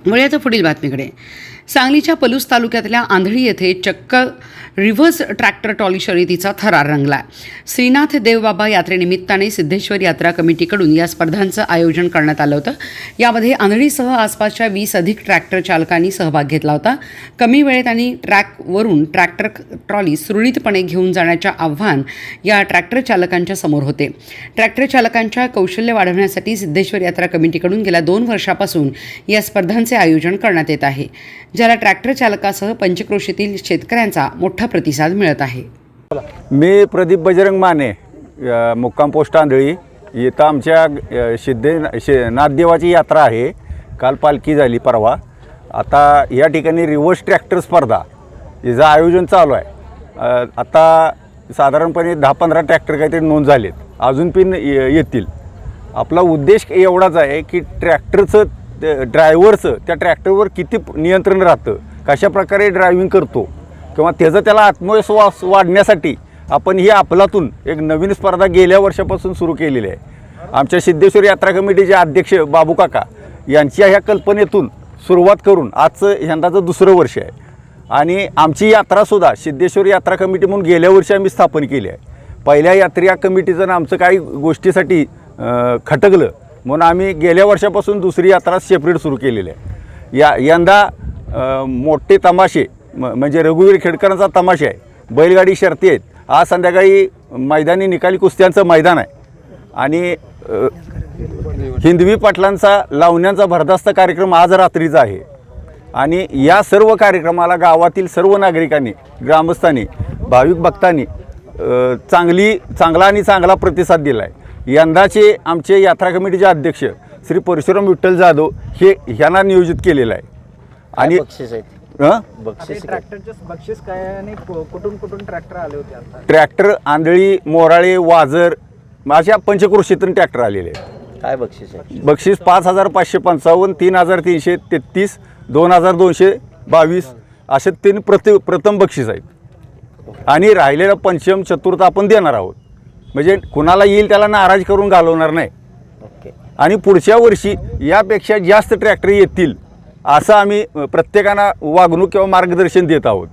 वळूया आता पुढील बातमीकडे. सांगलीच्या पलूस तालुक्यातल्या आंधळी येथे चक्क रिव्हर्स ट्रॅक्टर ट्रॉली शर्यतीचा थरार रंगला. श्रीनाथ देवबाबा यात्रेनिमित्ताने सिद्धेश्वर यात्रा कमिटीकडून या स्पर्धांचं आयोजन करण्यात आलं होतं. यामध्ये आंधळीसह आसपासच्या 20 अधिक ट्रॅक्टर चालकांनी सहभाग घेतला होता. कमी वेळेत आणि ट्रॅकवरून ट्रॅक्टर ट्रॉली सुरळीतपणे घेऊन जाण्याच्या आव्हान या ट्रॅक्टर चालकांच्या समोर होते. ट्रॅक्टर चालकांच्या कौशल्य वाढवण्यासाठी सिद्धेश्वर यात्रा कमिटीकडून गेल्या 2 वर्षापासून या स्पर्धांचे आयोजन करण्यात येत आहे, ज्याला ट्रॅक्टर चालकासह पंचक्रोशीतील शेतकऱ्यांचा मोठा प्रतिसाद मिळत आहे. मी प्रदीप बजरंग माने, मुक्काम पोस्ट आंधळी. इथं आमच्या नाथदेवाची यात्रा आहे. काल पालखी झाली परवा. आता या ठिकाणी रिव्हर्स ट्रॅक्टर स्पर्धा याचं आयोजन चालू आहे. आता साधारणपणे 10-15 ट्रॅक्टर काहीतरी नोंद झालेत, अजून पण येतील. आपला उद्देश एवढाच आहे की ट्रॅक्टरचं ड्रायव्हरचं त्या ट्रॅक्टरवर किती नियंत्रण राहतं, कशा प्रकारे ड्रायव्हिंग करतो किंवा त्याला आत्मविश्वास वाढण्यासाठी आपण ही आपलातून एक नवीन स्पर्धा गेल्या वर्षापासून सुरू केलेली आहे. आमच्या सिद्धेश्वर यात्रा कमिटीचे अध्यक्ष बाबू काका यांच्या ह्या कल्पनेतून सुरुवात करून आजचं यंदाचं 2रं वर्ष आहे. आणि आमची यात्रासुद्धा सिद्धेश्वर यात्रा कमिटी म्हणून गेल्या वर्षी आम्ही स्थापन केली आहे. पहिल्या यात्रा कमिटीचं आमचं काही गोष्टीसाठी खटकलं म्हणून आम्ही गेल्या वर्षापासून 2री यात्रा सेपरेट सुरू केलेली आहे. यंदा मोठे तमाशे म्हणजे रघुवीर खेडकरांचा तमाशा आहे, बैलगाडी शर्ती आहेत. आज संध्याकाळी मैदानी निकाली कुस्त्यांचं मैदान आहे आणि हिंदवी पाटलांचा लावण्यांचा भरदास्त कार्यक्रम आज रात्रीचा आहे. आणि या सर्व कार्यक्रमाला गावातील सर्व नागरिकांनी, ग्रामस्थांनी, भाविक भक्तांनी चांगला प्रतिसाद दिला आहे. यंदाचे आमचे यात्रा कमिटीचे अध्यक्ष श्री परशुराम विठ्ठल जाधव ह्यांना नियोजित केलेलं आहे. आणि बक्षीस काय आणि कुठून ट्रॅक्टर आले होते? ट्रॅक्टर आंधळी, मोराळे, वाजर अशा पंचक्रोशीतून ट्रॅक्टर आलेले आहेत. काय बक्षीस आहे? बक्षीस 5,555, 3,333, 2,222 असे 3 प्रथम बक्षीस आहेत. आणि राहिलेलं पंचम चतुर्थ आपण देणार आहोत. म्हणजे कुणाला येईल त्याला नाराज करून घालवणार नाही. आणि पुढच्या वर्षी यापेक्षा जास्त ट्रॅक्टर येतील असं आम्ही प्रत्येकाला वागणूक किंवा मार्गदर्शन देत आहोत.